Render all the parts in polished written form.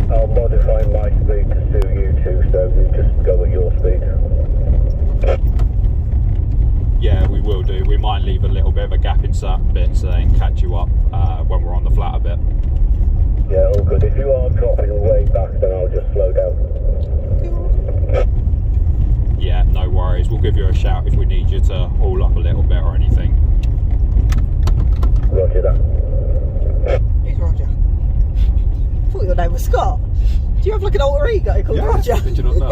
I'll modify my speed to suit you two, so you just go at your speed. Yeah, we will do. We might leave a little bit of a gap in certain bits and catch you up when we're on the flat a bit. Yeah, all good. If you are dropping way back, then I'll just slow down. Yeah, no worries. We'll give you a shout if we need you to haul up a little bit or anything. Roger that. Who's Roger? I thought your name was Scott. Do you have like an alter ego called Roger? Did you not know?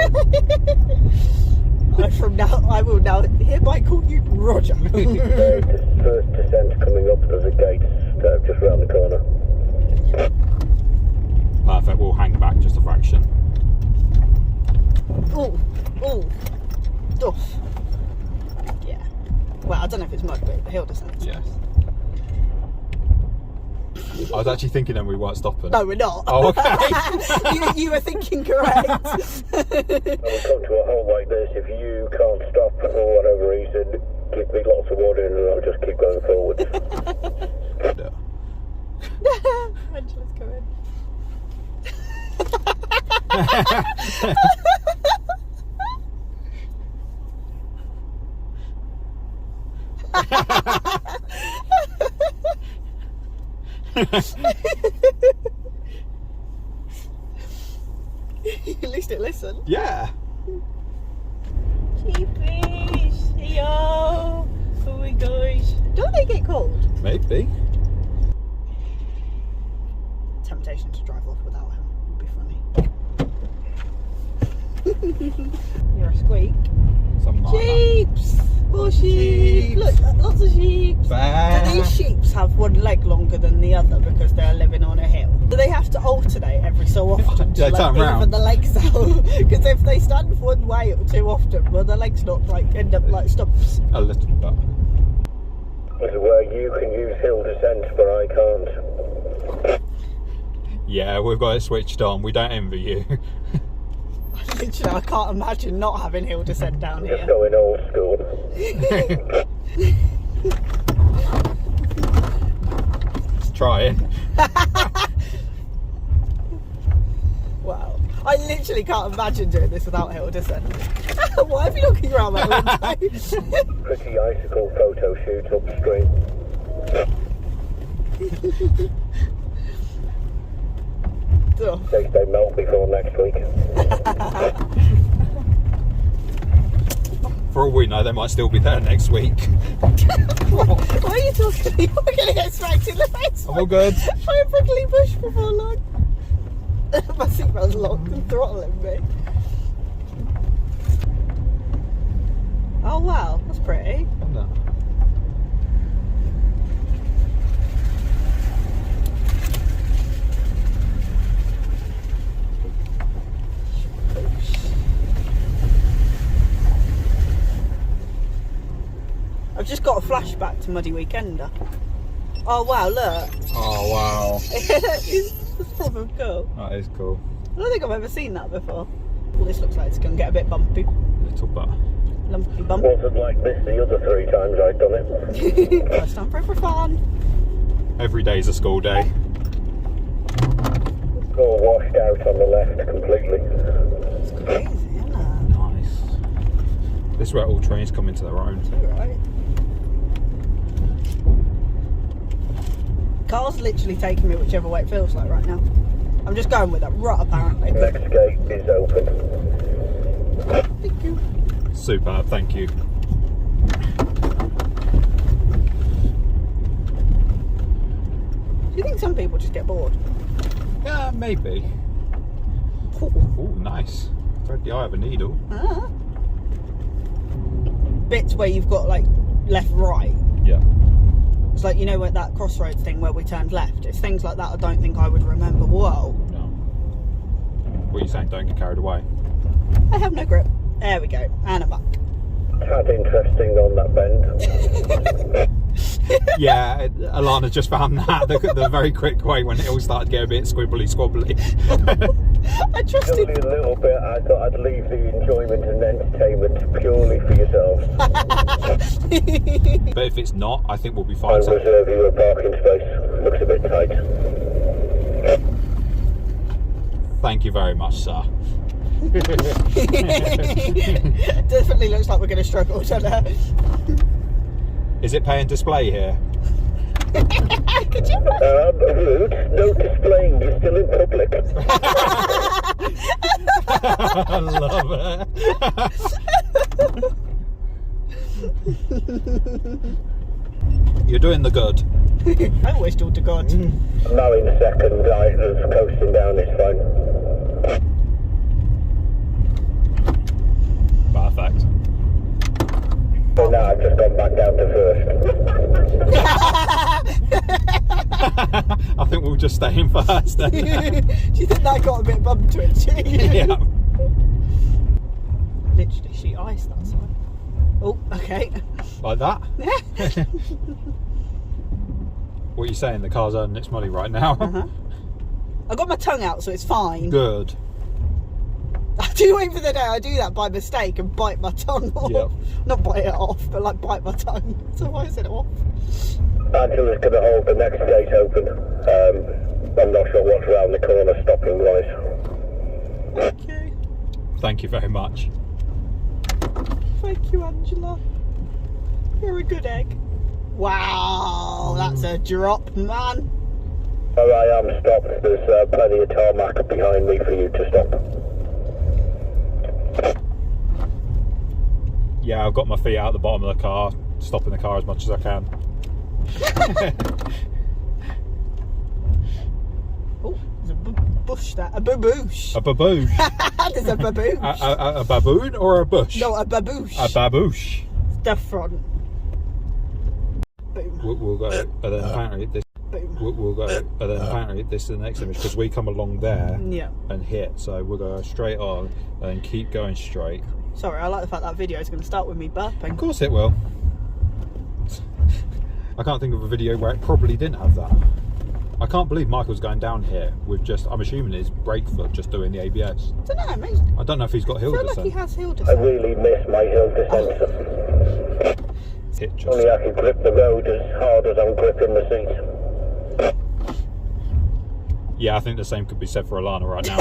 I will now hereby call you Roger. First descent coming up, there's a gate just round the corner. Perfect, we'll hang back just a fraction. Oh, stuff. Yeah. Well, I don't know if it's mud, but the hill descent. Yeah. I was actually thinking then we weren't stopping. No, we're not. Oh, okay. you were thinking correct. When we come to a hole like this, if you can't stop for whatever reason, give me lots of warning and I'll just keep going forward. Angela's coming. At least it listened. Yeah. Sheepies, yo! Oh my gosh. Don't they get cold? Maybe. Temptation to drive off without him would be funny. You're a squeak. Something like Sheeps! More sheep! Look, lots of sheep. Do these sheeps have one leg longer than the other because they're living on a hill? Do they have to alternate every so often to Yeah, turn round. even the legs out? Because if they stand one way too often, will the legs not like end up like stumps? A little bit. This is where you can use hill descent, but I can't. Yeah, we've got it switched on. We don't envy you. Literally, I can't imagine not having hill descent down Just here. going old school. Just trying. Wow. I literally can't imagine doing this without hill descent. Why are you looking around my window? Pretty icicle photo shoot upstream. Ugh. They melt before next week. For all we know, they might still be there next week. Why are you talking? You're going to get smacked in the face. I'm all good. By a prickly bush before long. My seatbelt's locked and throttling me. Oh wow, that's pretty. No. I've just got a flashback to Muddy Weekender. Oh wow, look. Oh wow. It's proper cool. That is cool. I don't think I've ever seen that before. Well, this looks like it's going to get a bit bumpy. Little bit. Lumpy bumpy. Wasn't like this the other 3 times I'd done it. First time for fun. Every day's a school day. All washed out on the left completely. It's crazy, isn't it? Nice. This is where all trains come into their own. You're right. Car's literally taking me whichever way it feels like right now. I'm just going with that rut apparently. Next gate is open. Thank you. Superb, thank you. Do you think some people just get bored? Yeah, maybe. Oh, nice. Thread the eye of a needle. Ah. Bits where you've got like left, right. Yeah. It's like, you know, where that crossroads thing where we turned left. It's things like that I don't think I would remember. Whoa. No. What are you saying? Don't get carried away. I have no grip. There we go. And I'm back. Tad interesting on that bend. Yeah, Alana just found that the very quick way when it all started to get a bit squibbly squabbly. I trusted. Only a little bit. I thought I'd leave the enjoyment and entertainment purely for yourselves. But if it's not, I think we'll be fine. I'll reserve you a parking space. Looks a bit tight. you very much, sir. Definitely looks like we're going to struggle, doesn't it? Is it pay and display here? Could you? Rude. No displaying. You're still in public. I love it. You're doing the good. I always do the good. Now in second, just coasting down, it's fine. Perfect. So now I've just gone back down to first. I think we'll just stay in first then. Do you think that got a bit bum twitchy? Yeah. Literally sheet ice that side. Oh, okay. Like that? What are you saying? The car's earning its money right now? I got my tongue out, so it's fine. Good. I do wait for the day I do that by mistake and bite my tongue off. Yep. Not bite it off, but like bite my tongue. So why is it off? Angela's going to hold the next gate open. I'm not sure what's around the corner stopping wise. Okay. Thank you very much. Thank you, Angela. You're a good egg. Wow, that's a drop, man. Where I am stopped, there's plenty of tarmac behind me for you to stop. Yeah, I've got my feet out the bottom of the car, stopping the car as much as I can. Oh, there's a bush there. A baboosh. A baboosh. There's a baboosh. A baboon or a bush? No, a baboosh. A baboosh. The front. Boom. We'll go, and then apparently this. Boom. We'll go, and then apparently this is the next image because we come along there Yeah. and hit. So we'll go straight on and keep going straight. Sorry, I like the fact that video is going to start with me burping. Of course it will. I can't think of a video where it probably didn't have that. I can't believe Michael's going down here with just, I'm assuming his brake foot just doing the ABS. I don't know, mate. I don't know if he's got hill I feel like descent. he has hill I descent. really miss my hill descent. Hit just. Only I can grip the road as hard as I'm gripping the seat. Yeah, I think the same could be said for Alana right now.